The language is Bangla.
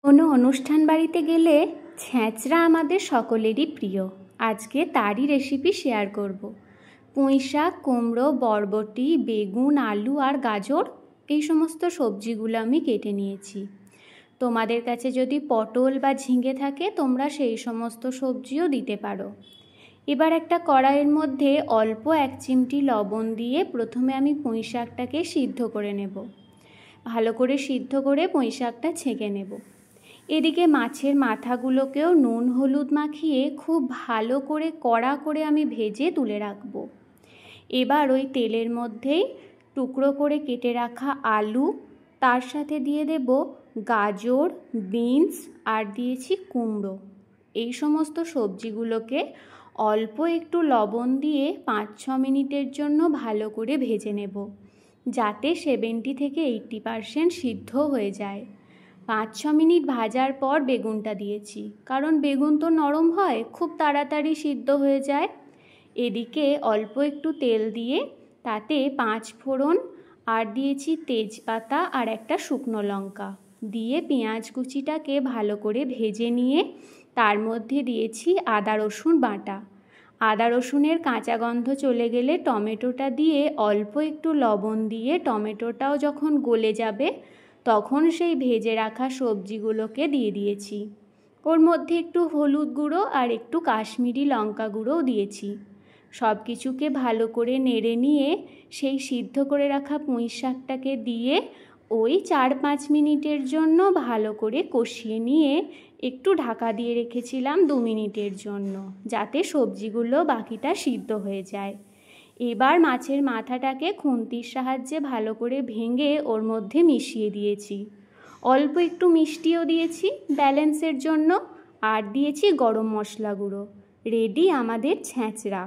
কোনো অনুষ্ঠান বাড়িতে গেলে ছ্যাঁচড়া আমাদের সকলেরই প্রিয়। আজকে তারই রেসিপি শেয়ার করব। পুঁই শাক, কুমড়ো, বরবটি, বেগুন, আলু আর গাজর এই সমস্ত সবজিগুলো আমি কেটে নিয়েছি। তোমাদের কাছে যদি পটল বা ঝিঙে থাকে তোমরা সেই সমস্ত সবজিও দিতে পারো। এবার একটা কড়াইয়ের মধ্যে অল্প 1 চিমটি লবণ দিয়ে প্রথমে আমি পুঁই শাকটাকে সিদ্ধ করে নেব। ভালো করে সিদ্ধ করে পুঁই শাকটা ছেঁকে নেব। এদিকে মাছের মাথাগুলোকেও নুন হলুদ মাখিয়ে খুব ভালো করে কড়া করে আমি ভেজে তুলে রাখব। এবার ওই তেলের মধ্যেই টুকরো করে কেটে রাখা আলু, তার সাথে দিয়ে দেব গাজর, বিনস আর দিয়েছি কুমড়ো। এই সমস্ত সবজিগুলোকে অল্প একটু লবণ দিয়ে 5-6 মিনিটের জন্য ভালো করে ভেজে নেব, যাতে 70 থেকে 80% সিদ্ধ হয়ে যায়। 5-6 মিনিট ভাজার পর বেগুনটা দিয়েছি, কারণ বেগুন তো নরম হয়, খুব তাড়াতাড়ি সিদ্ধ হয়ে যায়। এদিকে অল্প একটু তেল দিয়ে তাতে 5 ফোড়ন আর দিয়েছি তেজপাতা আর একটা শুকনো লঙ্কা দিয়ে পেঁয়াজ কুচিটাকে ভালো করে ভেজে নিয়ে তার মধ্যে দিয়েছি আদা রসুন বাটা। আদা রসুনের কাঁচা গন্ধ চলে গেলে টমেটোটা দিয়ে অল্প একটু লবণ দিয়ে টমেটোটাও যখন গলে যাবে তখন সেই ভেজে রাখা সবজিগুলোকে দিয়ে দিয়েছি। ওর মধ্যে একটু হলুদ গুঁড়ো আর একটু কাশ্মীরি লঙ্কা গুঁড়োও দিয়েছি। সব কিছুকে ভালো করে নেড়ে নিয়ে সেই সিদ্ধ করে রাখা পুঁই শাকটাকে দিয়ে ওই 4-5 মিনিটের জন্য ভালো করে কষিয়ে নিয়ে একটু ঢাকা দিয়ে রেখেছিলাম 2 মিনিটের জন্য, যাতে সবজিগুলো বাকিটা সিদ্ধ হয়ে যায়। এবার মাছের মাথাটাকে খুন্তির সাহায্যে ভালো করে ভেঙে ওর মধ্যে মিশিয়ে দিয়েছি। অল্প একটু মিষ্টিও দিয়েছি ব্যালেন্সের জন্য, আর দিয়েছি গরম মশলা গুঁড়ো। রেডি আমাদের ছ্যাঁচড়া।